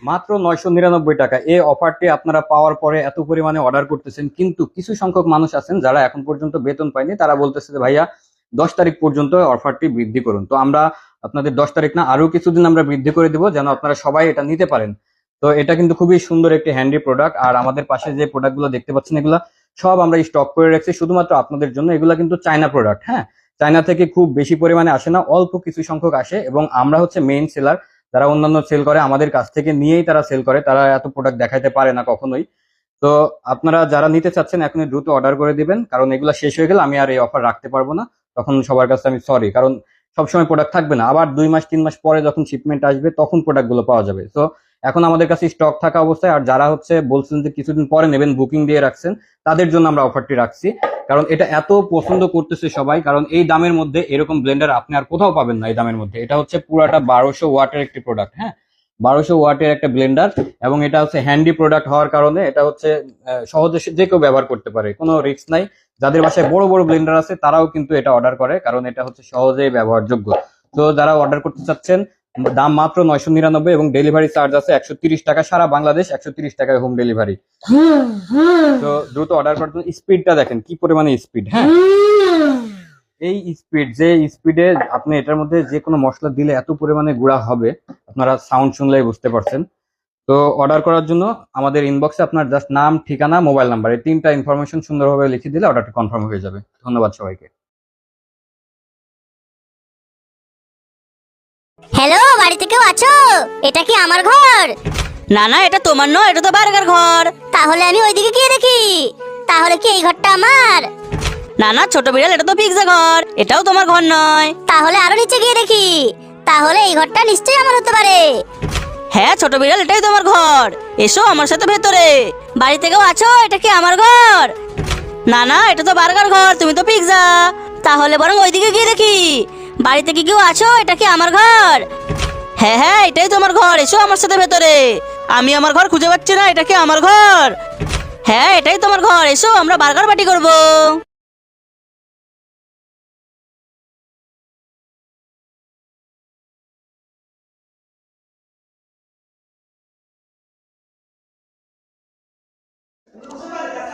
মাত্র 999 টাকা। এই অফারটি আপনারা পাওয়ার পরে এত পরিমাণে অর্ডার করতেছেন, কিন্তু কিছু সংখ্যক মানুষ আছেন যারা এখন পর্যন্ত বেতন পায়নি, তারা বলতেছে যে ভাইয়া 10 তারিখ পর্যন্ত অফারটি বৃদ্ধি করুন। তো আমরা আপনাদের 10 তারিখ না, আরো কিছুদিন আমরা বৃদ্ধি করে দিব, যেন আপনারা সবাই এটা নিতে পারেন। তো এটা কিন্তু খুবই সুন্দর একটি হ্যান্ডি প্রোডাক্ট। আর আমাদের পাশে যে প্রোডাক্টগুলো দেখতে পাচ্ছেন, এগুলা সব আমরা স্টক করে রাখছি শুধুমাত্র আপনাদের জন্য। এগুলা কিন্তু চায়না প্রোডাক্ট, হ্যাঁ, চায়না থেকে খুব বেশি পরিমাণে আসে না, অল্প কিছু সংখ্যক আসে, এবং আমরা হচ্ছে মেইন সেলার। যারা অন্যান্য সেল করে আমাদের কাছ থেকে নিয়েই তারা সেল করে, তারা এত প্রোডাক্ট দেখাইতে পারে না কখনোই। তো আপনারা যারা নিতে চাচ্ছেন এখনই দ্রুত অর্ডার করে দিবেন, কারণ এগুলো শেষ হয়ে গেলে আমি আর এই অফার রাখতে পারবো না। তখন সবার কাছে আমি সরি, কারণ সবসময় প্রোডাক্ট থাকবে না, আবার 2 মাস 3 মাস পরে যখন শিপমেন্ট আসবে তখন প্রোডাক্ট গুলো পাওয়া যাবে। তো এখন আমাদের কাছে স্টক থাকা অবস্থায়, আর যারা হচ্ছে বলছেন যে কিছুদিন পরে নেবেন, বুকিং দিয়ে রাখছেন, তাদের জন্য আমরা অফারটি রাখছি। কারণ এটা এত পছন্দ করতেছে সবাই, কারণ এই দামের মধ্যে এরকম ব্লেন্ডার আপনি আর কোথাও পাবেন না এই দামের মধ্যে। এটা হচ্ছে পুরাটা 1200 ওয়াটের একটি প্রোডাক্ট, হ্যাঁ, 1200 ওয়াটের একটা ব্লেন্ডার। এবং এটা হচ্ছে হ্যান্ডি প্রোডাক্ট হওয়ার কারণে এটা হচ্ছে সহজে যে কেউ ব্যবহার করতে পারে, কোনো রিস্ক নাই। যাদের বাসায় বড় বড় ব্লেন্ডার আছে তারাও কিন্তু এটা অর্ডার করে, কারণ এটা হচ্ছে সহজেই ব্যবহারযোগ্য। তো যারা অর্ডার করতে চাচ্ছেন, দাম মাত্র 999 এবং ডেলিভারি চার্জ আছে 130 টাকা, সারা বাংলাদেশ 130 টাকায় হোম ডেলিভারি। তো দ্রুত অর্ডার করার জন্য স্পিডটা দেখেন কি পরিমাণে স্পিড, হ্যাঁ, এই স্পিড, যে স্পিডে আপনি এটার মধ্যে যে কোনো মশলা দিলে এত পরিমাণে গুঁড়া হবে, আপনারা সাউন্ড শুনলেই বুঝতে পারছেন। তো অর্ডার করার জন্য আমাদের ইনবক্সে আপনার জাস্ট নাম, ঠিকানা, মোবাইল নাম্বার, এই 3টা ইনফরমেশন সুন্দরভাবে লিখে দিলে অর্ডারটা কনফার্ম হয়ে যাবে। ধন্যবাদ সবাইকে। হ্যালো, বাড়িতে কেউ আছো? এটা কি আমার ঘর? না না, এটা তোমার নয়, এটা তো বার্গার ঘর। তাহলে আমি ওইদিকে গিয়ে দেখি। তাহলে কি এই ঘরটা আমার? না না ছোট বিড়াল, এটা তো পিৎজা ঘর, এটাও তোমার ঘর নয়। তাহলে আরো নিচে গিয়ে দেখি। তাহলে এই ঘরটা নিশ্চয়ই আমার হতে পারে। হ্যাঁ ছোট বিড়াল, এটাই তোমার ঘর, এসো আমার সাথে ভেতরে। বাড়িতে কেউ আছো? এটা কি আমার ঘর? না না, এটা তো বার্গার ঘর, তুমি তো পিৎজা। তাহলে বরং ওইদিকে গিয়ে দেখি। বাড়িতে কি কেউ আছো? এটা কি আমার ঘর? হ্যাঁ হ্যাঁ, এটাই তোমার ঘর, এসো আমার সাথে ভেতরে। আমি আমার ঘর খুঁজে পাচ্ছি না, এটা কি আমার ঘর? হ্যাঁ এটাই তোমার ঘর, এসো আমরা বার্গার পার্টি করবো।